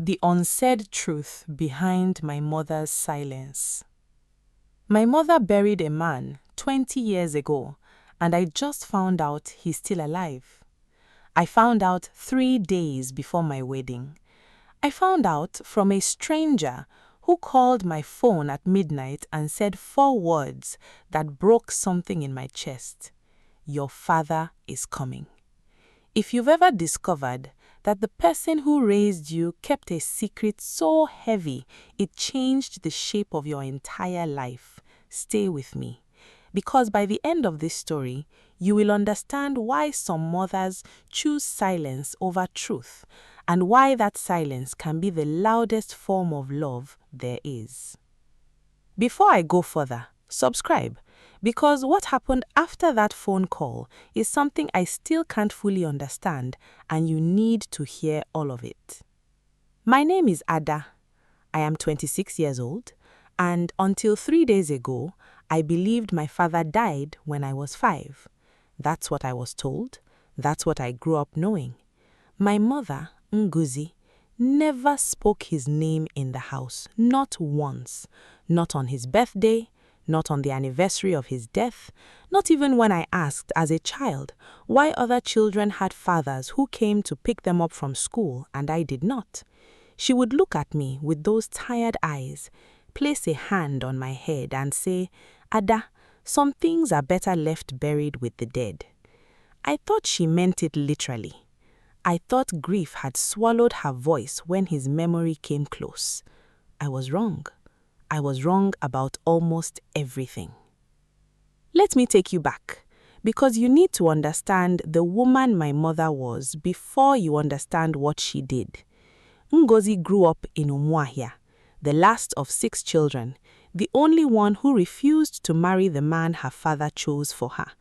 The unsaid truth behind my mother's silence. My mother buried a man 20 years ago, and I just found out he's still alive. I found out 3 days before my wedding. I found out from a stranger who called my phone at midnight and said 4 words that broke something in my chest. Your father is coming. If you've ever discovered that the person who raised you kept a secret so heavy it changed the shape of your entire life, stay with me. Because by the end of this story, you will understand why some mothers choose silence over truth, and why that silence can be the loudest form of love there is. Before I go further, subscribe, because what happened after that phone call is something I still can't fully understand, and you need to hear all of it. My name is Ada. I am 26 years old, and until 3 days ago, I believed my father died when I was 5. That's what I was told. That's what I grew up knowing. My mother, Ngozi, never spoke his name in the house, not once. Not on his birthday, not on the anniversary of his death, not even when I asked as a child why other children had fathers who came to pick them up from school and I did not. She would look at me with those tired eyes, place a hand on my head and say, Ada, some things are better left buried with the dead. I thought she meant it literally. I thought grief had swallowed her voice when his memory came close. I was wrong. I was wrong about almost everything. Let me take you back, because you need to understand the woman my mother was before you understand what she did. Ngozi grew up in Umuahia, the last of 6 children, the only one who refused to marry the man her father chose for her.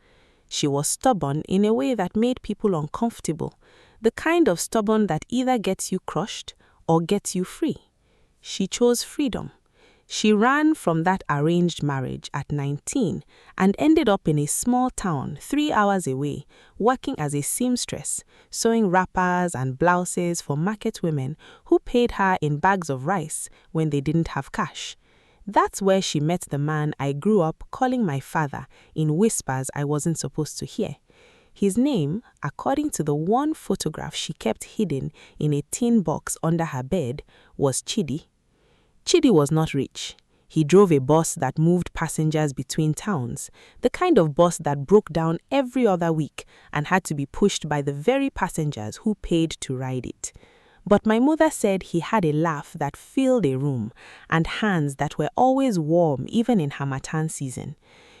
She was stubborn in a way that made people uncomfortable, the kind of stubborn that either gets you crushed or gets you free. She chose freedom. She ran from that arranged marriage at 19 and ended up in a small town 3 hours away, working as a seamstress, sewing wrappers and blouses for market women who paid her in bags of rice when they didn't have cash. That's where she met the man I grew up calling my father in whispers I wasn't supposed to hear. His name, according to the one photograph she kept hidden in a tin box under her bed, was Chidi. Chidi was not rich. He drove a bus that moved passengers between towns, the kind of bus that broke down every other week and had to be pushed by the very passengers who paid to ride it. But my mother said he had a laugh that filled a room and hands that were always warm even in Harmattan season.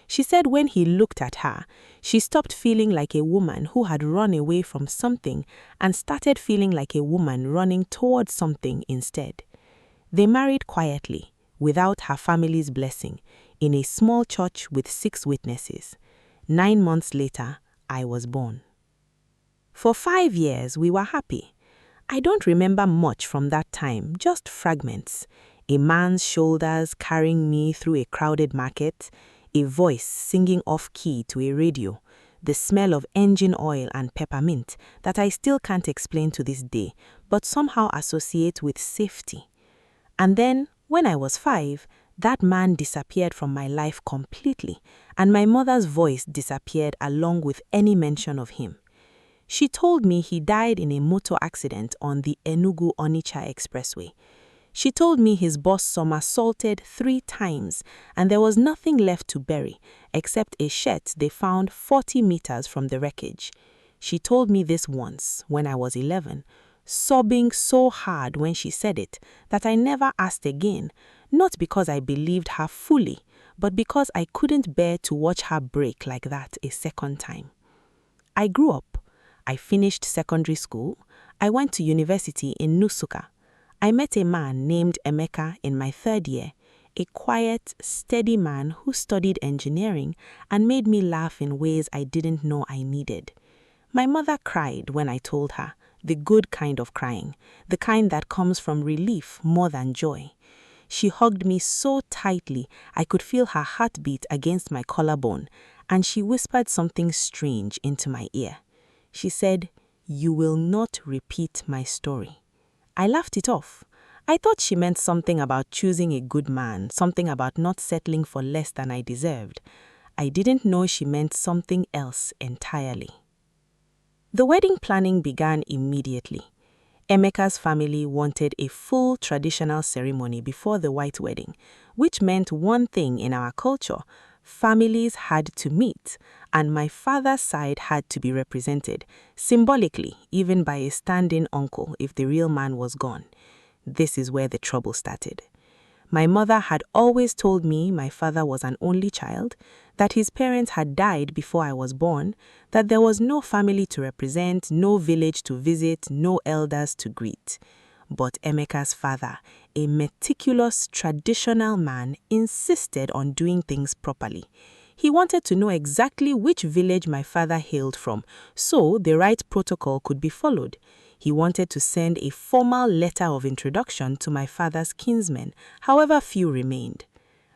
She said when he looked at her, she stopped feeling like a woman who had run away from something and started feeling like a woman running towards something instead. They married quietly, without her family's blessing, in a small church with 6 witnesses. 9 months later, I was born. For 5 years, we were happy. I don't remember much from that time, just fragments. A man's shoulders carrying me through a crowded market, a voice singing off-key to a radio, the smell of engine oil and peppermint that I still can't explain to this day, but somehow associate with safety. And then, when I was 5, that man disappeared from my life completely, and my mother's voice disappeared along with any mention of him. She told me he died in a motor accident on the Enugu-Onitsha Expressway. She told me his bus somersaulted 3 times, and there was nothing left to bury except a shirt they found 40 meters from the wreckage. She told me this once, when I was 11, sobbing so hard when she said it that I never asked again, not because I believed her fully, but because I couldn't bear to watch her break like that a second time. I grew up. I finished secondary school. I went to university in Nsukka. I met a man named Emeka in my 3rd year, a quiet, steady man who studied engineering and made me laugh in ways I didn't know I needed. My mother cried when I told her, the good kind of crying, the kind that comes from relief more than joy. She hugged me so tightly I could feel her heartbeat against my collarbone, and she whispered something strange into my ear. She said, "You will not repeat my story." I laughed it off. I thought she meant something about choosing a good man, something about not settling for less than I deserved. I didn't know she meant something else entirely. The wedding planning began immediately. Emeka's family wanted a full traditional ceremony before the white wedding, which meant one thing in our culture: families had to meet, and my father's side had to be represented, symbolically, even by a stand-in uncle if the real man was gone. This is where the trouble started. My mother had always told me my father was an only child, that his parents had died before I was born, that there was no family to represent, no village to visit, no elders to greet. But Emeka's father, a meticulous, traditional man, insisted on doing things properly. He wanted to know exactly which village my father hailed from, so the right protocol could be followed. He wanted to send a formal letter of introduction to my father's kinsmen, however few remained.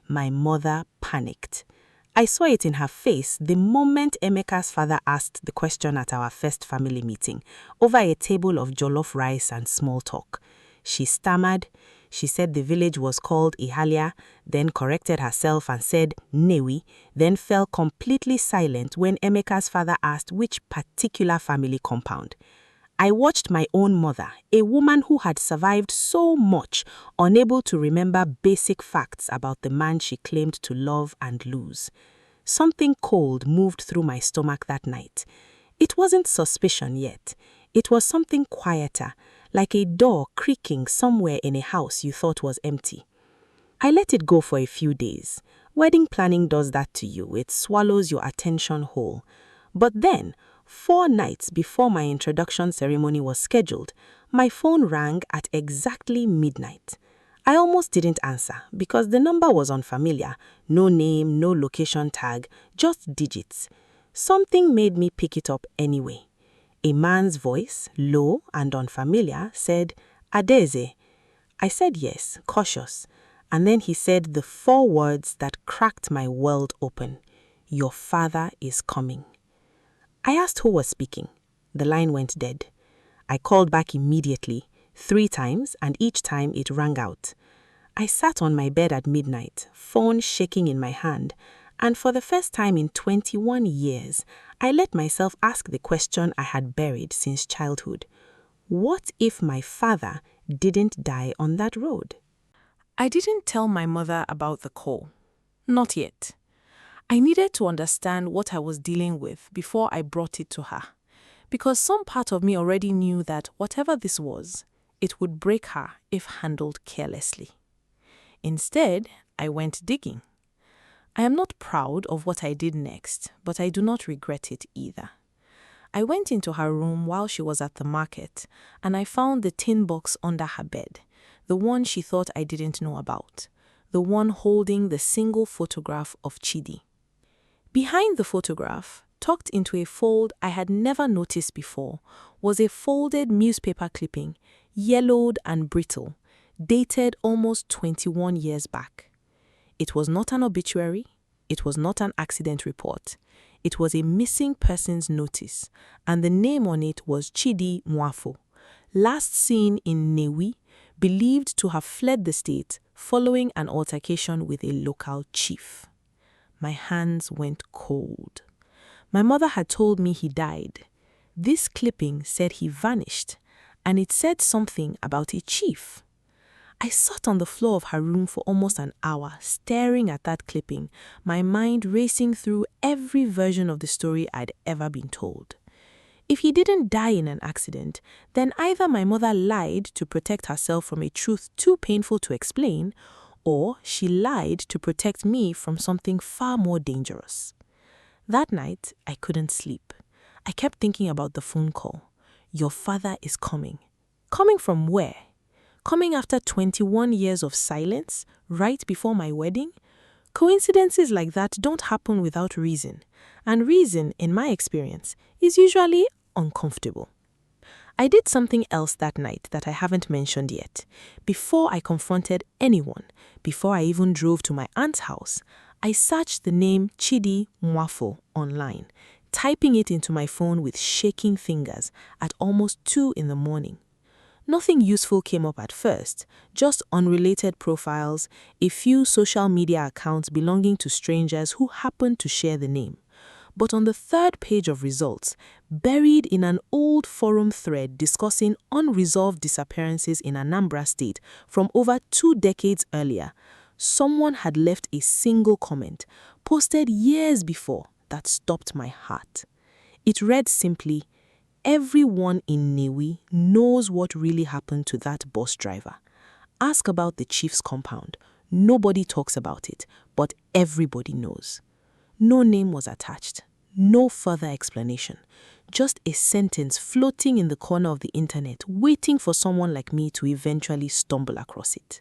My mother panicked. I saw it in her face the moment Emeka's father asked the question at our first family meeting, over a table of jollof rice and small talk. She stammered. She said the village was called Ihalia, then corrected herself and said Newi, then fell completely silent when Emeka's father asked which particular family compound. I watched my own mother, a woman who had survived so much, unable to remember basic facts about the man she claimed to love and lose. Something cold moved through my stomach that night. It wasn't suspicion yet. It was something quieter, like a door creaking somewhere in a house you thought was empty. I let it go for a few days. Wedding planning does that to you. It swallows your attention whole. But then, 4 nights before my introduction ceremony was scheduled, my phone rang at exactly midnight. I almost didn't answer because the number was unfamiliar. No name, no location tag, just digits. Something made me pick it up anyway. A man's voice, low and unfamiliar, said, "Adaeze." I said yes, cautious. And then he said the 4 words that cracked my world open. "Your father is coming." I asked who was speaking. The line went dead. I called back immediately, 3 times, and each time it rang out. I sat on my bed at midnight, phone shaking in my hand, and for the first time in 21 years, I let myself ask the question I had buried since childhood. What if my father didn't die on that road? I didn't tell my mother about the call. Not yet. I needed to understand what I was dealing with before I brought it to her, because some part of me already knew that whatever this was, it would break her if handled carelessly. Instead, I went digging. I am not proud of what I did next, but I do not regret it either. I went into her room while she was at the market, and I found the tin box under her bed, the one she thought I didn't know about, the one holding the single photograph of Chidi. Behind the photograph, tucked into a fold I had never noticed before, was a folded newspaper clipping, yellowed and brittle, dated almost 21 years back. It was not an obituary. It was not an accident report. It was a missing persons notice, and the name on it was Chidi Mwafo, last seen in Newi, believed to have fled the state following an altercation with a local chief. My hands went cold. My mother had told me he died. This clipping said he vanished, and it said something about a chief. I sat on the floor of her room for almost an hour, staring at that clipping, my mind racing through every version of the story I'd ever been told. If he didn't die in an accident, then either my mother lied to protect herself from a truth too painful to explain, or she lied to protect me from something far more dangerous. That night, I couldn't sleep. I kept thinking about the phone call. Your father is coming. Coming from where? Coming after 21 years of silence, right before my wedding? Coincidences like that don't happen without reason, and reason, in my experience, is usually uncomfortable. I did something else that night that I haven't mentioned yet. Before I confronted anyone, before I even drove to my aunt's house, I searched the name Chidi Mwafo online, typing it into my phone with shaking fingers at almost 2 in the morning. Nothing useful came up at first, just unrelated profiles, a few social media accounts belonging to strangers who happened to share the name. But on the third page of results, buried in an old forum thread discussing unresolved disappearances in Anambra State from over 2 decades earlier, someone had left a single comment, posted years before, that stopped my heart. It read simply, "Everyone in Newi knows what really happened to that bus driver. Ask about the chief's compound. Nobody talks about it, but everybody knows." No name was attached, no further explanation, just a sentence floating in the corner of the internet, waiting for someone like me to eventually stumble across it.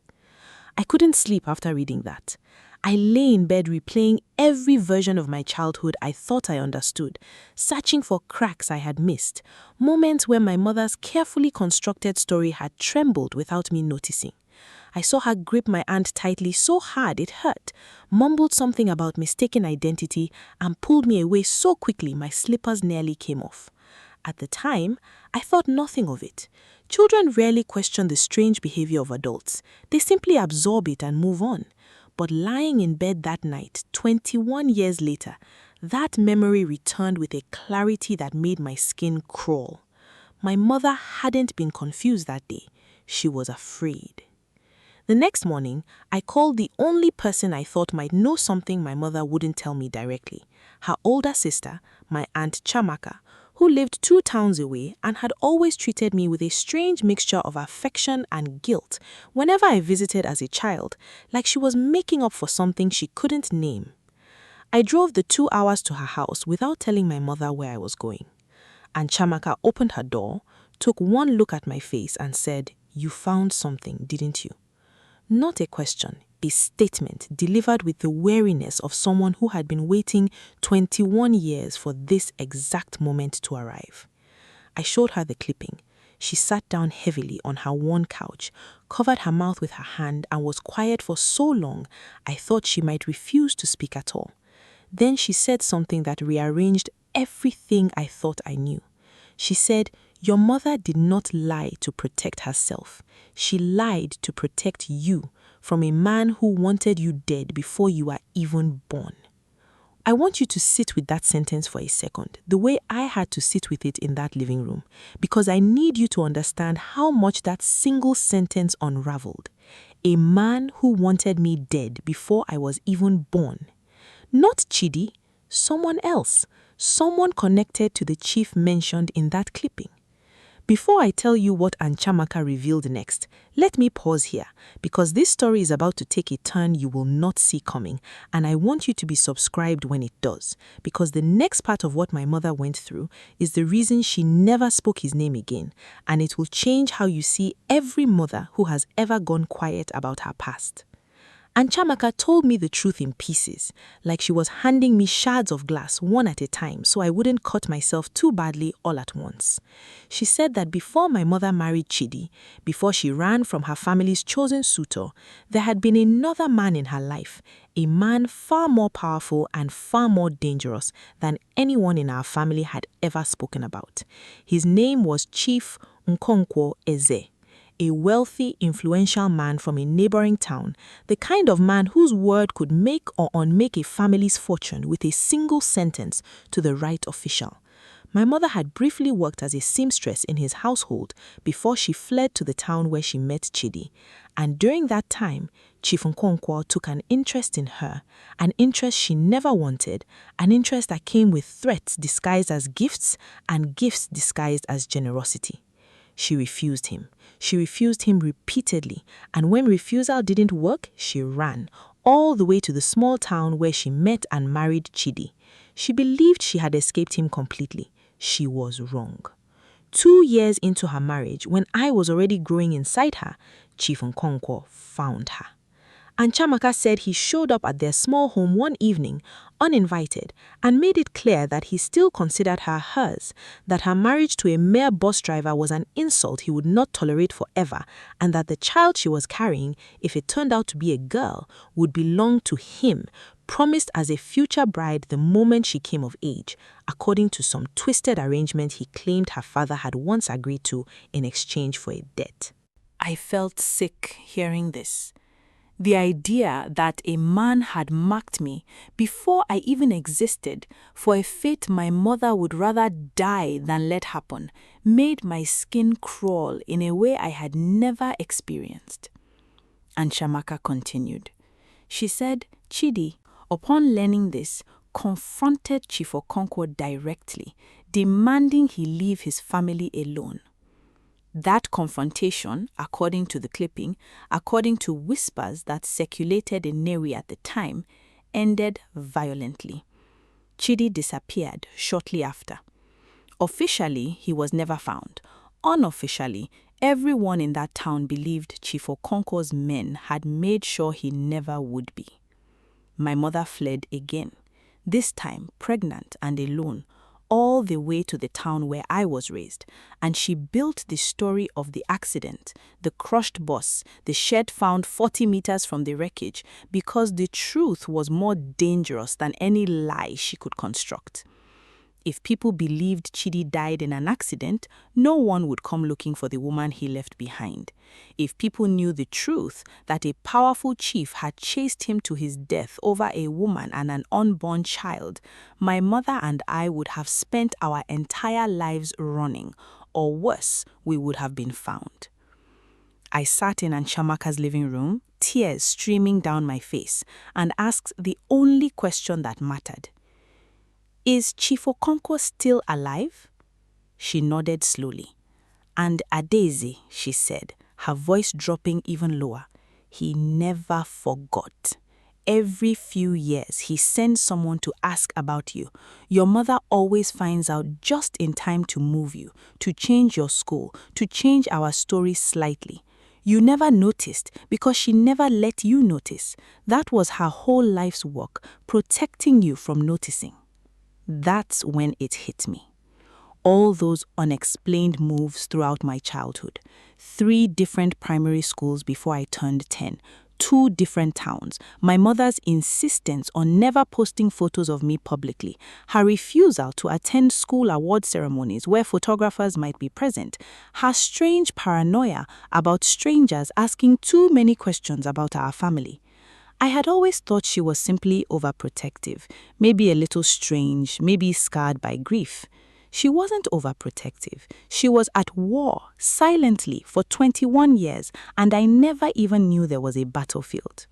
I couldn't sleep after reading that. I lay in bed replaying every version of my childhood I thought I understood, searching for cracks I had missed, moments where my mother's carefully constructed story had trembled without me noticing. I saw her grip my hand tightly so hard it hurt, mumbled something about mistaken identity, and pulled me away so quickly my slippers nearly came off. At the time, I thought nothing of it. Children rarely question the strange behavior of adults. They simply absorb it and move on. But lying in bed that night, 21 years later, that memory returned with a clarity that made my skin crawl. My mother hadn't been confused that day. She was afraid. The next morning, I called the only person I thought might know something my mother wouldn't tell me directly, her older sister, my Aunt Chamaka, who lived 2 towns away and had always treated me with a strange mixture of affection and guilt whenever I visited as a child, like she was making up for something she couldn't name. I drove the 2 hours to her house without telling my mother where I was going. Aunt Chamaka opened her door, took one look at my face and said, "You found something, didn't you?" Not a question, a statement delivered with the wariness of someone who had been waiting 21 years for this exact moment to arrive. I showed her the clipping. She sat down heavily on her worn couch, covered her mouth with her hand, and was quiet for so long I thought she might refuse to speak at all. Then she said something that rearranged everything I thought I knew. She said, "Your mother did not lie to protect herself. She lied to protect you from a man who wanted you dead before you were even born." I want you to sit with that sentence for a second, the way I had to sit with it in that living room, because I need you to understand how much that single sentence unraveled. A man who wanted me dead before I was even born. Not Chidi, someone else, someone connected to the chief mentioned in that clipping. Before I tell you what Aunt Chamaka revealed next, let me pause here, because this story is about to take a turn you will not see coming, and I want you to be subscribed when it does, because the next part of what my mother went through is the reason she never spoke his name again, and it will change how you see every mother who has ever gone quiet about her past. And Chamaka told me the truth in pieces, like she was handing me shards of glass one at a time so I wouldn't cut myself too badly all at once. She said that before my mother married Chidi, before she ran from her family's chosen suitor, there had been another man in her life, a man far more powerful and far more dangerous than anyone in our family had ever spoken about. His name was Chief Okonko Eze. A wealthy, influential man from a neighboring town, the kind of man whose word could make or unmake a family's fortune with a single sentence to the right official. My mother had briefly worked as a seamstress in his household before she fled to the town where she met Chidi. And during that time, Chief Okonko took an interest in her, an interest she never wanted, an interest that came with threats disguised as gifts and gifts disguised as generosity. She refused him. She refused him repeatedly, and when refusal didn't work, she ran, all the way to the small town where she met and married Chidi. She believed she had escaped him completely. She was wrong. 2 years into her marriage, when I was already growing inside her, Chief Okonko found her. And Chamaka said he showed up at their small home one evening, uninvited, and made it clear that he still considered her hers, that her marriage to a mere bus driver was an insult he would not tolerate forever, and that the child she was carrying, if it turned out to be a girl, would belong to him, promised as a future bride the moment she came of age, according to some twisted arrangement he claimed her father had once agreed to in exchange for a debt. I felt sick hearing this. The idea that a man had marked me before I even existed for a fate my mother would rather die than let happen made my skin crawl in a way I had never experienced. And Chamaka continued. She said Chidi, upon learning this, confronted Chief Okonko directly, demanding he leave his family alone. That confrontation, according to the clipping, according to whispers that circulated in Newi at the time, ended violently. Chidi disappeared shortly after. Officially, he was never found. Unofficially, everyone in that town believed Chief Okonko's men had made sure he never would be. My mother fled again, this time pregnant and alone, all the way to the town where I was raised, and she built the story of the accident, the crushed bus, the shed found 40 meters from the wreckage, because the truth was more dangerous than any lie she could construct. If people believed Chidi died in an accident, no one would come looking for the woman he left behind. If people knew the truth, that a powerful chief had chased him to his death over a woman and an unborn child, my mother and I would have spent our entire lives running, or worse, we would have been found. I sat in Chamaka's living room, tears streaming down my face, and asked the only question that mattered. Is Chief Okonko still alive? She nodded slowly. And Adaeze, she said, her voice dropping even lower, he never forgot. Every few years, he sends someone to ask about you. Your mother always finds out just in time to move you, to change your school, to change our story slightly. You never noticed because she never let you notice. That was her whole life's work, protecting you from noticing. That's when it hit me. All those unexplained moves throughout my childhood. 3 different primary schools before I turned 10. 2 different towns. My mother's insistence on never posting photos of me publicly. Her refusal to attend school award ceremonies where photographers might be present. Her strange paranoia about strangers asking too many questions about our family. I had always thought she was simply overprotective, maybe a little strange, maybe scarred by grief. She wasn't overprotective. She was at war, silently, for 21 years, and I never even knew there was a battlefield.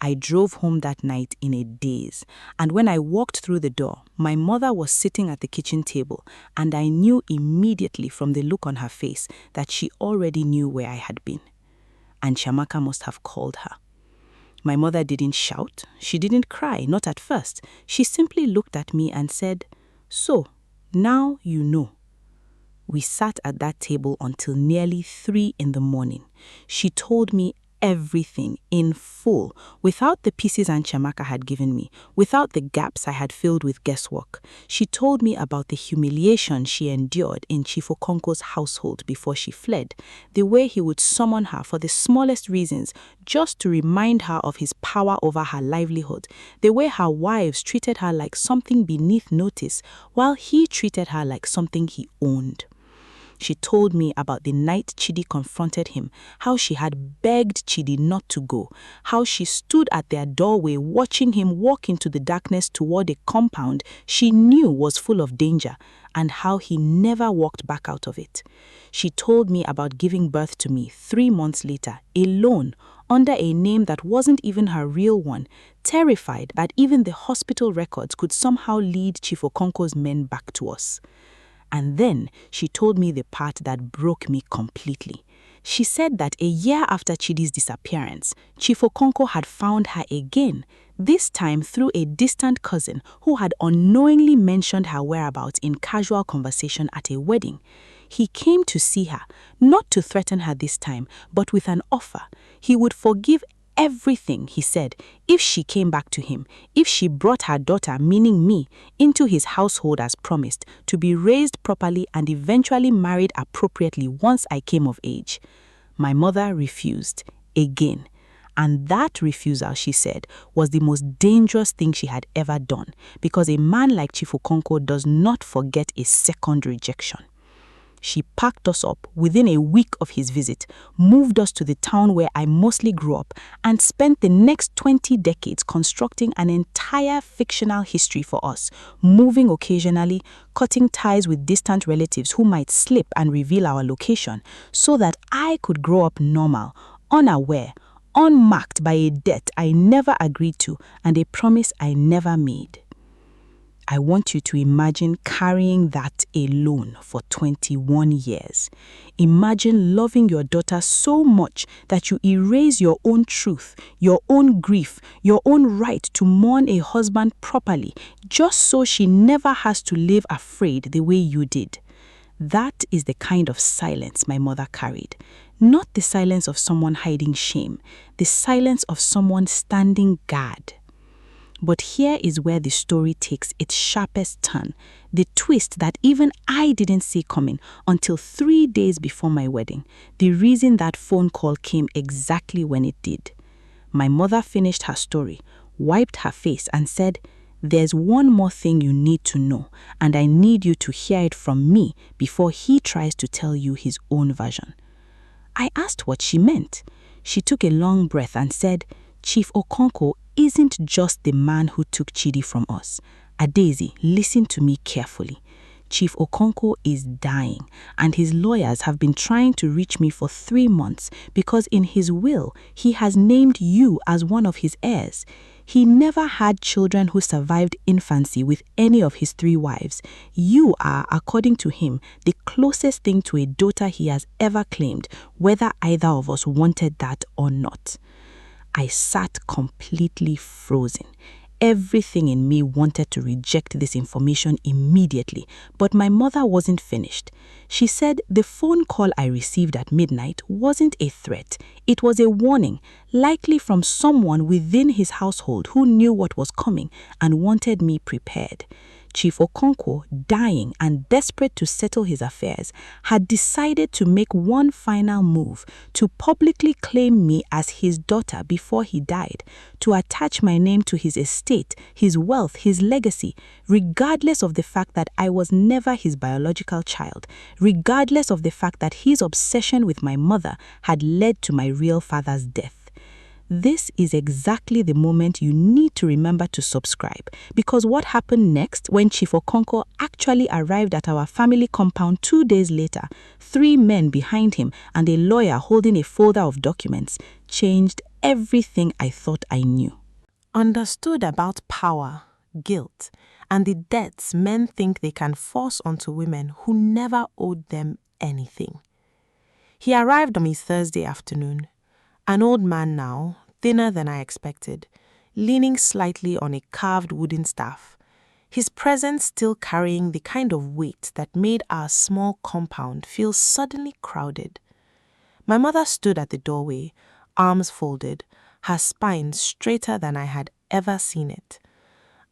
I drove home that night in a daze, and when I walked through the door, my mother was sitting at the kitchen table, and I knew immediately from the look on her face that she already knew where I had been. And Chamaka must have called her. My mother didn't shout. She didn't cry, not at first. She simply looked at me and said, "So, now you know." We sat at that table until nearly 3 in the morning. She told me everything in full, without the pieces Chamaka had given me, without the gaps I had filled with guesswork. She told me about the humiliation she endured in Chief Okonko's household before she fled, the way he would summon her for the smallest reasons just to remind her of his power over her livelihood, the way her wives treated her like something beneath notice, while he treated her like something he owned. She told me about the night Chidi confronted him, how she had begged Chidi not to go, how she stood at their doorway watching him walk into the darkness toward a compound she knew was full of danger, and how he never walked back out of it. She told me about giving birth to me 3 months later, alone, under a name that wasn't even her real one, terrified that even the hospital records could somehow lead Chief Okonko's men back to us. And then she told me the part that broke me completely. She said that a year after Chidi's disappearance, Chief Okonko had found her again, this time through a distant cousin who had unknowingly mentioned her whereabouts in casual conversation at a wedding. He came to see her, not to threaten her this time, but with an offer. He would forgive everything, he said, if she came back to him, if she brought her daughter, meaning me, into his household as promised, to be raised properly and eventually married appropriately once I came of age. My mother refused, again. And that refusal, she said, was the most dangerous thing she had ever done, because a man like Chief Okonko does not forget a second rejection. She packed us up within a week of his visit, moved us to the town where I mostly grew up, and spent the next 20 decades constructing an entire fictional history for us, moving occasionally, cutting ties with distant relatives who might slip and reveal our location, so that I could grow up normal, unaware, unmarked by a debt I never agreed to and a promise I never made. I want you to imagine carrying that alone for 21 years. Imagine loving your daughter so much that you erase your own truth, your own grief, your own right to mourn a husband properly, just so she never has to live afraid the way you did. That is the kind of silence my mother carried. Not the silence of someone hiding shame, the silence of someone standing guard. But here is where the story takes its sharpest turn, the twist that even I didn't see coming until 3 days before my wedding, the reason that phone call came exactly when it did. My mother finished her story, wiped her face and said, "There's one more thing you need to know, and I need you to hear it from me before he tries to tell you his own version." I asked what she meant. She took a long breath and said, "Chief Okonko isn't just the man who took Chidi from us. Adaeze, listen to me carefully. Chief Okonko is dying, and his lawyers have been trying to reach me for 3 months because in his will, he has named you as one of his heirs. He never had children who survived infancy with any of his 3 wives. You are, according to him, the closest thing to a daughter he has ever claimed, whether either of us wanted that or not." I sat completely frozen. Everything in me wanted to reject this information immediately, but my mother wasn't finished. She said the phone call I received at midnight wasn't a threat. It was a warning, likely from someone within his household who knew what was coming and wanted me prepared. Chief Okonko, dying and desperate to settle his affairs, had decided to make one final move, to publicly claim me as his daughter before he died, to attach my name to his estate, his wealth, his legacy, regardless of the fact that I was never his biological child, regardless of the fact that his obsession with my mother had led to my real father's death. This is exactly the moment you need to remember to subscribe, because what happened next when Chief Okonko actually arrived at our family compound 2 days later, 3 men behind him and a lawyer holding a folder of documents, changed everything I thought I knew. Understood about power, guilt, and the debts men think they can force onto women who never owed them anything. He arrived on me Thursday afternoon. An old man now, thinner than I expected, leaning slightly on a carved wooden staff, his presence still carrying the kind of weight that made our small compound feel suddenly crowded. My mother stood at the doorway, arms folded, her spine straighter than I had ever seen it.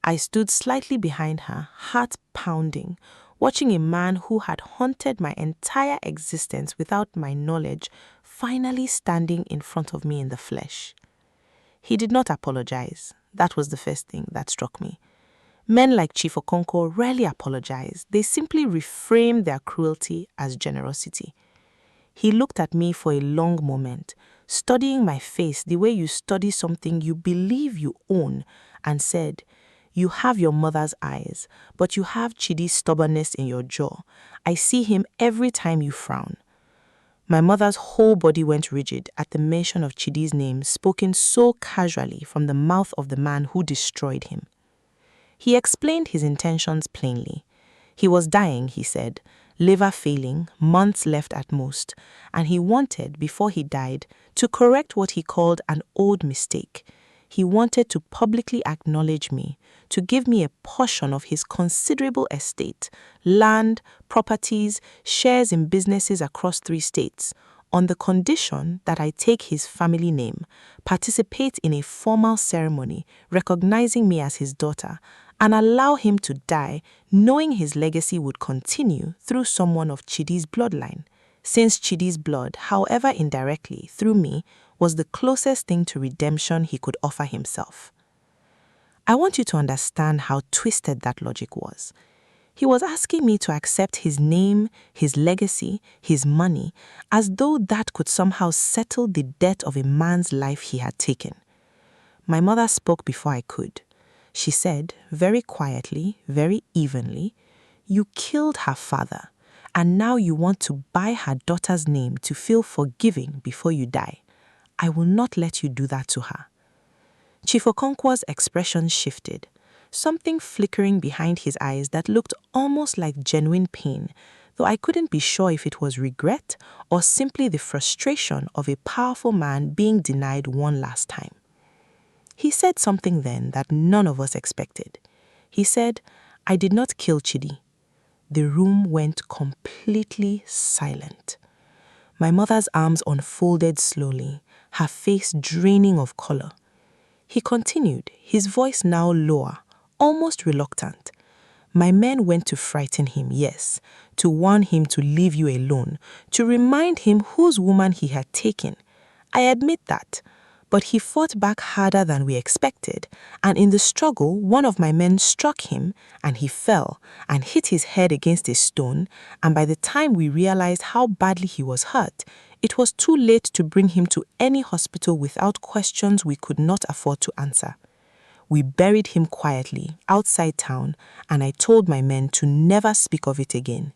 I stood slightly behind her, heart pounding, watching a man who had haunted my entire existence without my knowledge finally standing in front of me in the flesh. He did not apologize. That was the first thing that struck me. Men like Chief Okonko rarely apologize. They simply reframe their cruelty as generosity. He looked at me for a long moment, studying my face the way you study something you believe you own, and said, "You have your mother's eyes, but you have Chidi's stubbornness in your jaw. I see him every time you frown." My mother's whole body went rigid at the mention of Chidi's name spoken so casually from the mouth of the man who destroyed him. He explained his intentions plainly. He was dying, he said, liver failing, months left at most, and he wanted, before he died, to correct what he called an old mistake. He wanted to publicly acknowledge me, to give me a portion of his considerable estate, land, properties, shares in businesses across 3 states, on the condition that I take his family name, participate in a formal ceremony recognizing me as his daughter, and allow him to die knowing his legacy would continue through someone of Chidi's bloodline, since Chidi's blood, however indirectly, through me, was the closest thing to redemption he could offer himself. I want you to understand how twisted that logic was. He was asking me to accept his name, his legacy, his money, as though that could somehow settle the debt of a man's life he had taken. My mother spoke before I could. She said, very quietly, very evenly, "You killed her father, and now you want to buy her daughter's name to feel forgiving before you die. I will not let you do that to her." Chief Okonko's expression shifted, something flickering behind his eyes that looked almost like genuine pain, though I couldn't be sure if it was regret or simply the frustration of a powerful man being denied one last time. He said something then that none of us expected. He said, "I did not kill Chidi." The room went completely silent. My mother's arms unfolded slowly, her face draining of color. He continued, his voice now lower, almost reluctant. "My men went to frighten him, yes, to warn him to leave you alone, to remind him whose woman he had taken. I admit that. But he fought back harder than we expected, and in the struggle, one of my men struck him, and he fell and hit his head against a stone, and by the time we realized how badly he was hurt, it was too late to bring him to any hospital without questions we could not afford to answer. We buried him quietly outside town, and I told my men to never speak of it again.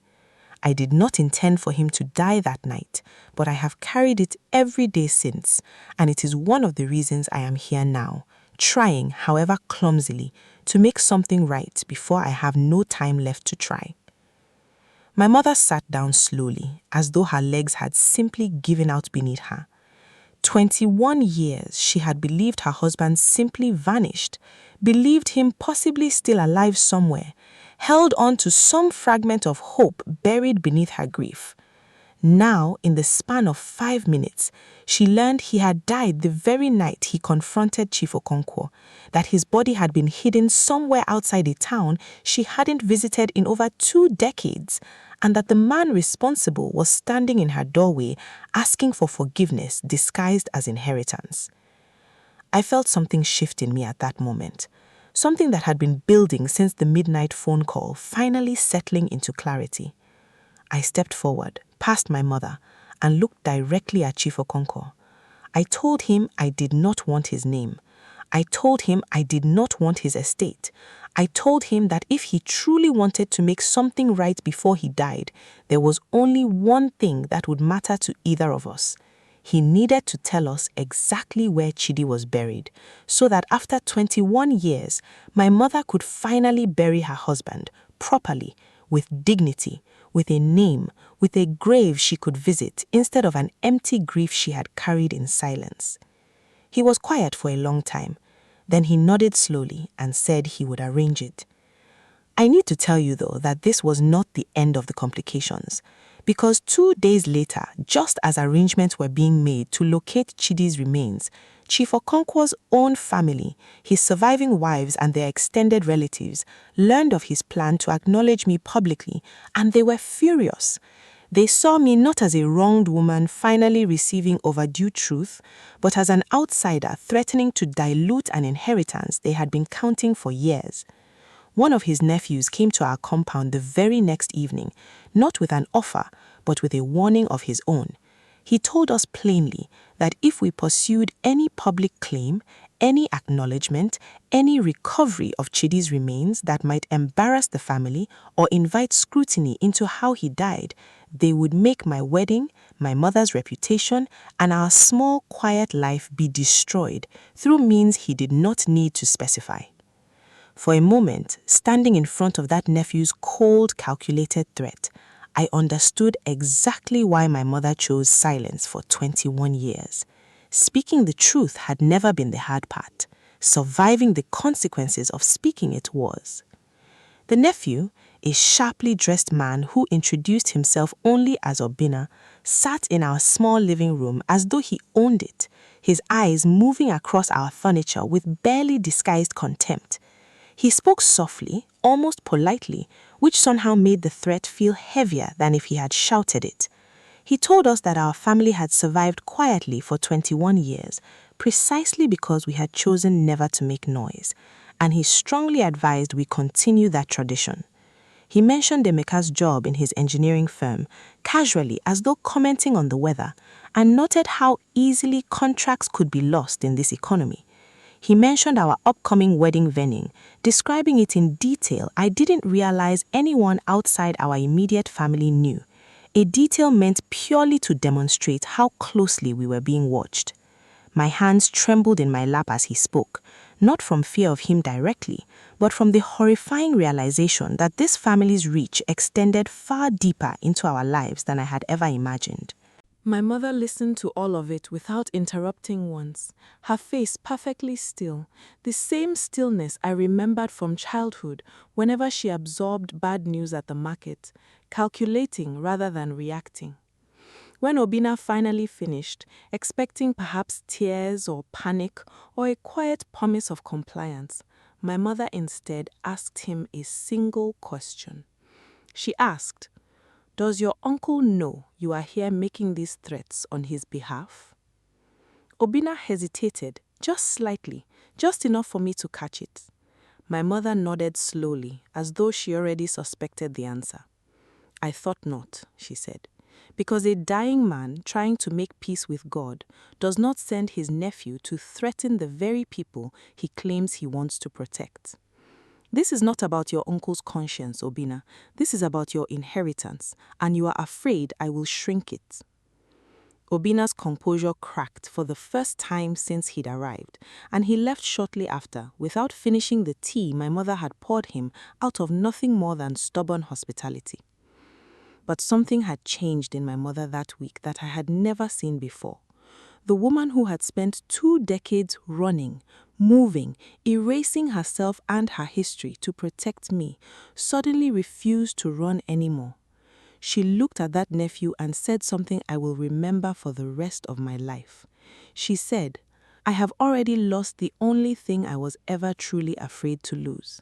I did not intend for him to die that night, but I have carried it every day since, and it is one of the reasons I am here now, trying, however clumsily, to make something right before I have no time left to try." My mother sat down slowly, as though her legs had simply given out beneath her. 21 years she had believed her husband simply vanished, believed him possibly still alive somewhere, held on to some fragment of hope buried beneath her grief. Now, in the span of 5 minutes, she learned he had died the very night he confronted Chief Okonko, that his body had been hidden somewhere outside a town she hadn't visited in over 2 decades, and that the man responsible was standing in her doorway asking for forgiveness disguised as inheritance. I felt something shift in me at that moment. Something that had been building since the midnight phone call finally settling into clarity. I stepped forward, past my mother, and looked directly at Chief Okonko. I told him I did not want his name. I told him I did not want his estate. I told him that if he truly wanted to make something right before he died, there was only one thing that would matter to either of us. He needed to tell us exactly where Chidi was buried, so that after 21 years, my mother could finally bury her husband, properly, with dignity, with a name, with a grave she could visit instead of an empty grief she had carried in silence. He was quiet for a long time. Then he nodded slowly and said he would arrange it. I need to tell you, though, that this was not the end of the complications, because 2 days later, just as arrangements were being made to locate Chidi's remains, Chief Okonko's own family, his surviving wives and their extended relatives, learned of his plan to acknowledge me publicly, and they were furious. They saw me not as a wronged woman finally receiving overdue truth, but as an outsider threatening to dilute an inheritance they had been counting for years. One of his nephews came to our compound the very next evening, not with an offer, but with a warning of his own. He told us plainly that if we pursued any public claim, any acknowledgement, any recovery of Chidi's remains that might embarrass the family or invite scrutiny into how he died, they would make my wedding, my mother's reputation, and our small, quiet life be destroyed through means he did not need to specify. For a moment, standing in front of that nephew's cold, calculated threat, I understood exactly why my mother chose silence for 21 years. Speaking the truth had never been the hard part. Surviving the consequences of speaking it was. The nephew, a sharply dressed man who introduced himself only as Obina, sat in our small living room as though he owned it, his eyes moving across our furniture with barely disguised contempt. He spoke softly, almost politely, which somehow made the threat feel heavier than if he had shouted it. He told us that our family had survived quietly for 21 years, precisely because we had chosen never to make noise, and he strongly advised we continue that tradition. He mentioned Emeka's job in his engineering firm, casually as though commenting on the weather, and noted how easily contracts could be lost in this economy. He mentioned our upcoming wedding venue, describing it in detail I didn't realize anyone outside our immediate family knew, a detail meant purely to demonstrate how closely we were being watched. My hands trembled in my lap as he spoke, not from fear of him directly, but from the horrifying realization that this family's reach extended far deeper into our lives than I had ever imagined. My mother listened to all of it without interrupting once, her face perfectly still, the same stillness I remembered from childhood whenever she absorbed bad news at the market, calculating rather than reacting. When Obina finally finished, expecting perhaps tears or panic or a quiet promise of compliance, my mother instead asked him a single question. She asked, "Does your uncle know you are here making these threats on his behalf?" Obina hesitated, just slightly, just enough for me to catch it. My mother nodded slowly, as though she already suspected the answer. "I thought not," she said, "because a dying man trying to make peace with God does not send his nephew to threaten the very people he claims he wants to protect. This is not about your uncle's conscience, Obina. This is about your inheritance, and you are afraid I will shrink it." Obina's composure cracked for the first time since he'd arrived, and he left shortly after, without finishing the tea my mother had poured him out of nothing more than stubborn hospitality. But something had changed in my mother that week that I had never seen before. The woman who had spent 2 decades running, moving, erasing herself and her history to protect me, suddenly refused to run anymore. She looked at that nephew and said something I will remember for the rest of my life. She said, "I have already lost the only thing I was ever truly afraid to lose.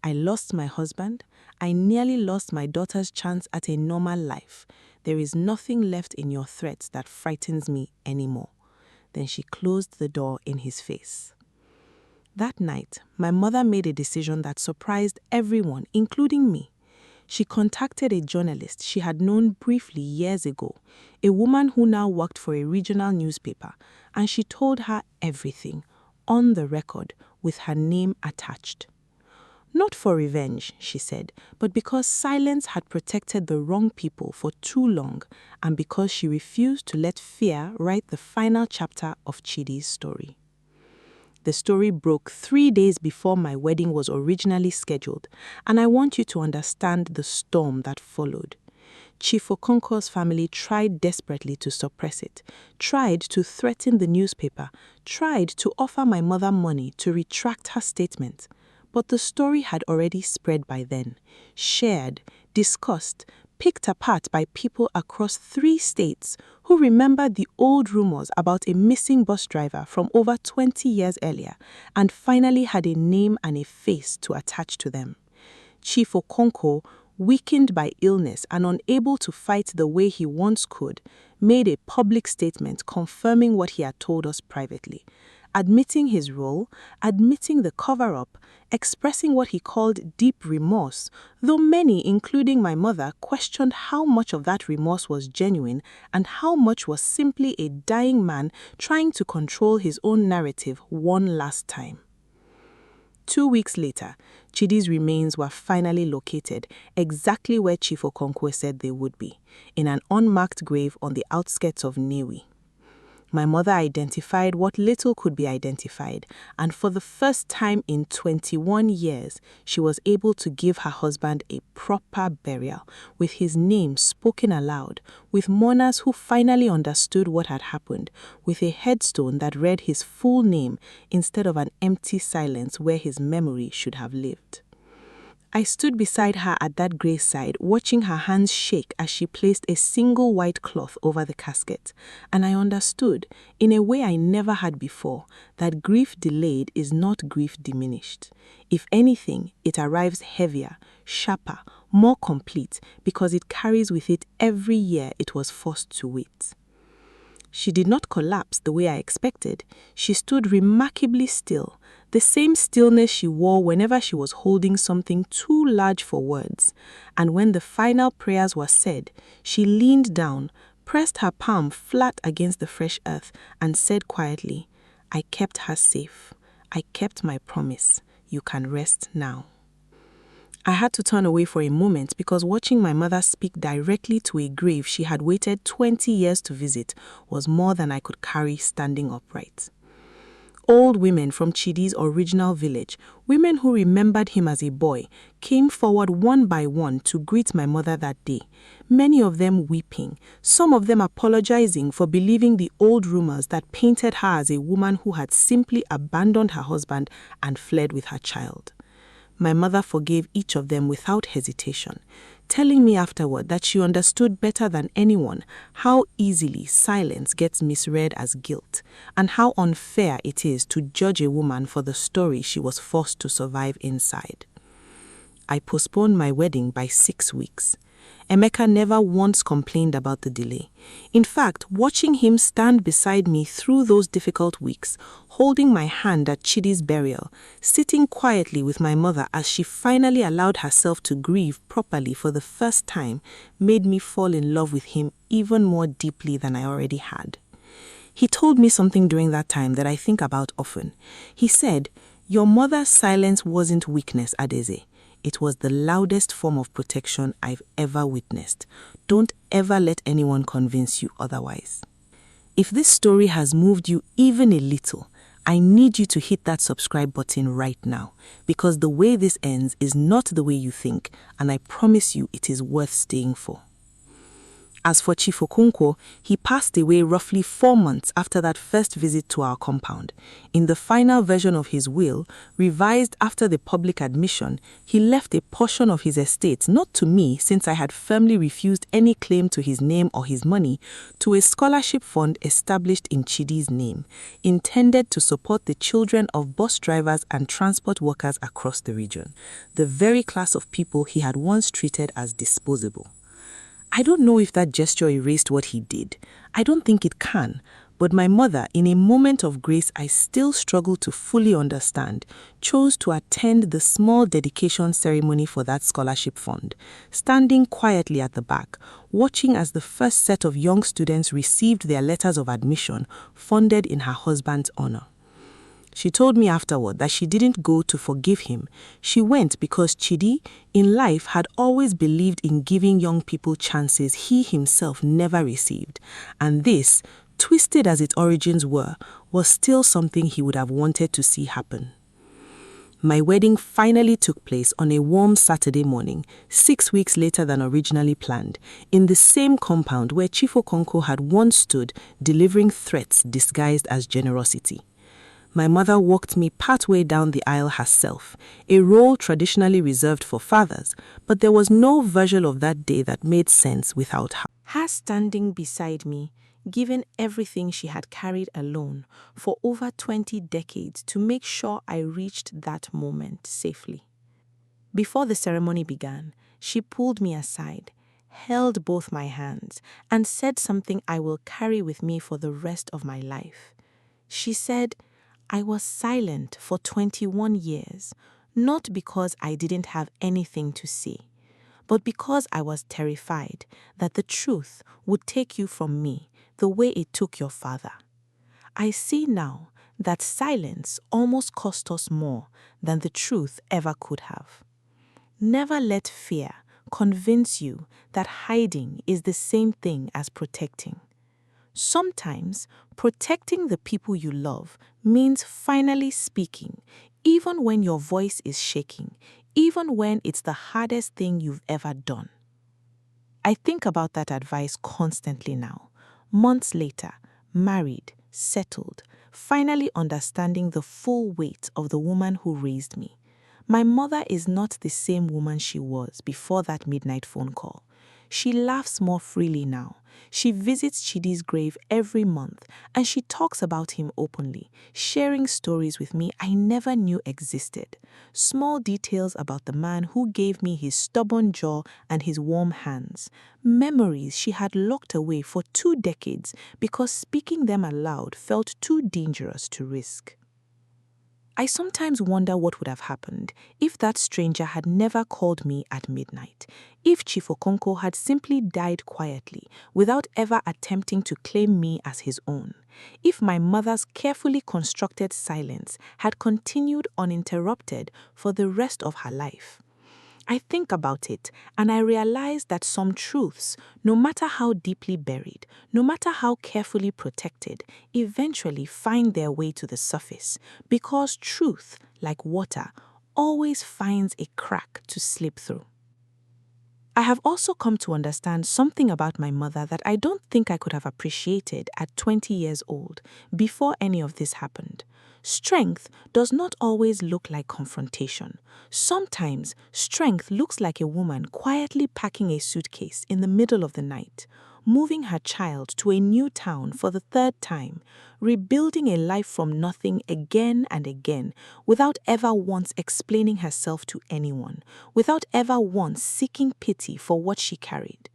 I lost my husband. I nearly lost my daughter's chance at a normal life. There is nothing left in your threats that frightens me anymore." Then she closed the door in his face. That night, my mother made a decision that surprised everyone, including me. She contacted a journalist she had known briefly years ago, a woman who now worked for a regional newspaper, and she told her everything, on the record, with her name attached. Not for revenge, she said, but because silence had protected the wrong people for too long, and because she refused to let fear write the final chapter of Chidi's story. The story broke 3 days before my wedding was originally scheduled, and I want you to understand the storm that followed. Chief Okonko's family tried desperately to suppress it, tried to threaten the newspaper, tried to offer my mother money to retract her statement. But the story had already spread by then, shared, discussed, picked apart by people across 3 states who remembered the old rumors about a missing bus driver from over 20 years earlier and finally had a name and a face to attach to them. Chief Okonko, weakened by illness and unable to fight the way he once could, made a public statement confirming what he had told us privately, admitting his role, admitting the cover-up, expressing what he called deep remorse, though many, including my mother, questioned how much of that remorse was genuine and how much was simply a dying man trying to control his own narrative one last time. 2 weeks later, Chidi's remains were finally located exactly where Chief Okonko said they would be, in an unmarked grave on the outskirts of Newi. My mother identified what little could be identified, and for the first time in 21 years, she was able to give her husband a proper burial, with his name spoken aloud, with mourners who finally understood what had happened, with a headstone that read his full name instead of an empty silence where his memory should have lived. I stood beside her at that graveside, watching her hands shake as she placed a single white cloth over the casket, and I understood, in a way I never had before, that grief delayed is not grief diminished. If anything, it arrives heavier, sharper, more complete, because it carries with it every year it was forced to wait. She did not collapse the way I expected. She stood remarkably still, the same stillness she wore whenever she was holding something too large for words. And when the final prayers were said, she leaned down, pressed her palm flat against the fresh earth, and said quietly, "I kept her safe. I kept my promise. You can rest now." I had to turn away for a moment because watching my mother speak directly to a grave she had waited 20 years to visit was more than I could carry standing upright. Old women from Chidi's original village, women who remembered him as a boy, came forward one by one to greet my mother that day, many of them weeping, some of them apologizing for believing the old rumors that painted her as a woman who had simply abandoned her husband and fled with her child. My mother forgave each of them without hesitation, telling me afterward that she understood better than anyone how easily silence gets misread as guilt, and how unfair it is to judge a woman for the story she was forced to survive inside. I postponed my wedding by 6 weeks. Emeka never once complained about the delay. In fact, watching him stand beside me through those difficult weeks, holding my hand at Chidi's burial, sitting quietly with my mother as she finally allowed herself to grieve properly for the first time, made me fall in love with him even more deeply than I already had. He told me something during that time that I think about often. He said, "Your mother's silence wasn't weakness, Adaeze. It was the loudest form of protection I've ever witnessed. Don't ever let anyone convince you otherwise." If this story has moved you even a little, I need you to hit that subscribe button right now, because the way this ends is not the way you think, and I promise you it is worth staying for. As for Chief Okonko, he passed away roughly 4 months after that first visit to our compound. In the final version of his will, revised after the public admission, he left a portion of his estate not to me, since I had firmly refused any claim to his name or his money, to a scholarship fund established in Chidi's name, intended to support the children of bus drivers and transport workers across the region, the very class of people he had once treated as disposable. I don't know if that gesture erased what he did. I don't think it can. But my mother, in a moment of grace I still struggle to fully understand, chose to attend the small dedication ceremony for that scholarship fund, standing quietly at the back, watching as the first set of young students received their letters of admission funded in her husband's honor. She told me afterward that she didn't go to forgive him. She went because Chidi, in life, had always believed in giving young people chances he himself never received. And this, twisted as its origins were, was still something he would have wanted to see happen. My wedding finally took place on a warm Saturday morning, 6 weeks later than originally planned, in the same compound where Chief Okonko had once stood delivering threats disguised as generosity. My mother walked me partway down the aisle herself, a role traditionally reserved for fathers, but there was no version of that day that made sense without her. Her standing beside me, given everything she had carried alone for over 20 decades to make sure I reached that moment safely. Before the ceremony began, she pulled me aside, held both my hands, and said something I will carry with me for the rest of my life. She said, "I was silent for 21 years, not because I didn't have anything to say, but because I was terrified that the truth would take you from me the way it took your father. I see now that silence almost cost us more than the truth ever could have. Never let fear convince you that hiding is the same thing as protecting. Sometimes protecting the people you love means finally speaking, even when your voice is shaking, even when it's the hardest thing you've ever done." I think about that advice constantly now, months later, married, settled, finally understanding the full weight of the woman who raised me. My mother is not the same woman she was before that midnight phone call. She laughs more freely now. She visits Chidi's grave every month, and she talks about him openly, sharing stories with me I never knew existed. Small details about the man who gave me his stubborn jaw and his warm hands. Memories she had locked away for 2 decades because speaking them aloud felt too dangerous to risk. I sometimes wonder what would have happened if that stranger had never called me at midnight, if Chief Okonko had simply died quietly without ever attempting to claim me as his own, if my mother's carefully constructed silence had continued uninterrupted for the rest of her life. I think about it and I realize that some truths, no matter how deeply buried, no matter how carefully protected, eventually find their way to the surface because truth, like water, always finds a crack to slip through. I have also come to understand something about my mother that I don't think I could have appreciated at 20 years old, before any of this happened. Strength does not always look like confrontation. Sometimes, strength looks like a woman quietly packing a suitcase in the middle of the night, moving her child to a new town for the 3rd time, rebuilding a life from nothing again and again, without ever once explaining herself to anyone, without ever once seeking pity for what she carried.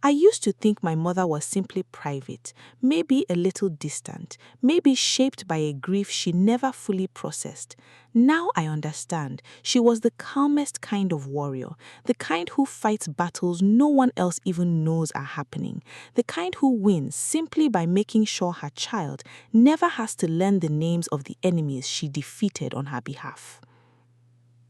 I used to think my mother was simply private, maybe a little distant, maybe shaped by a grief she never fully processed. Now I understand she was the calmest kind of warrior, the kind who fights battles no one else even knows are happening, the kind who wins simply by making sure her child never has to learn the names of the enemies she defeated on her behalf.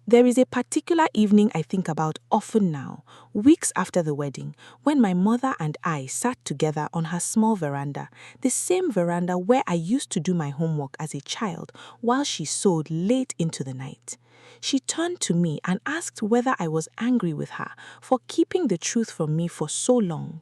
There is a particular evening I think about often now, weeks after the wedding, when my mother and I sat together on her small veranda, the same veranda where I used to do my homework as a child while she sewed late into the night. She turned to me and asked whether I was angry with her for keeping the truth from me for so long.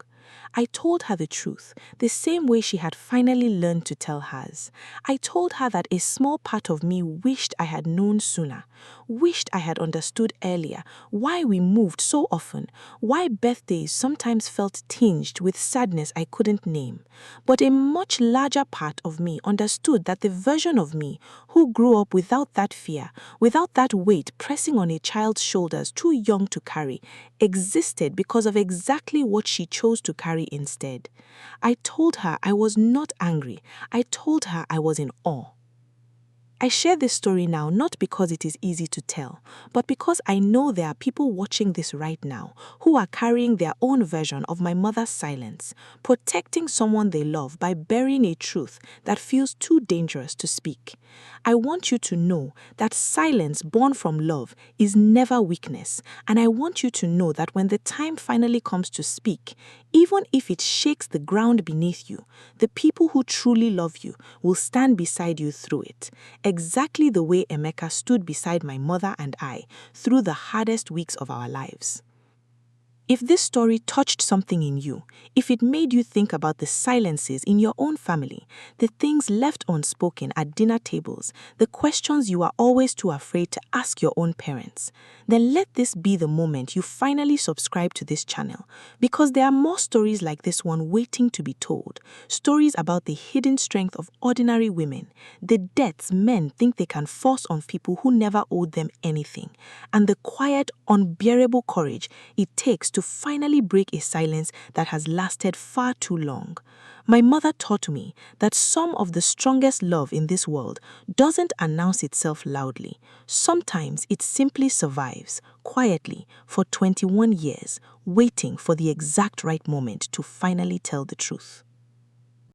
I told her the truth, the same way she had finally learned to tell hers. I told her that a small part of me wished I had known sooner, wished I had understood earlier why we moved so often, why birthdays sometimes felt tinged with sadness I couldn't name. But a much larger part of me understood that the version of me who grew up without that fear, without that weight pressing on a child's shoulders too young to carry, existed because of exactly what she chose to carry instead. I told her I was not angry. I told her I was in awe. I share this story now not because it is easy to tell, but because I know there are people watching this right now who are carrying their own version of my mother's silence, protecting someone they love by burying a truth that feels too dangerous to speak. I want you to know that silence born from love is never weakness, and I want you to know that when the time finally comes to speak, even if it shakes the ground beneath you, the people who truly love you will stand beside you through it, exactly the way Emeka stood beside my mother and I through the hardest weeks of our lives. If this story touched something in you, if it made you think about the silences in your own family, the things left unspoken at dinner tables, the questions you are always too afraid to ask your own parents, then let this be the moment you finally subscribe to this channel, because there are more stories like this one waiting to be told, stories about the hidden strength of ordinary women, the debts men think they can force on people who never owed them anything, and the quiet, unbearable courage it takes to finally break a silence that has lasted far too long. My mother taught me that some of the strongest love in this world doesn't announce itself loudly. Sometimes it simply survives, quietly, for 21 years, waiting for the exact right moment to finally tell the truth.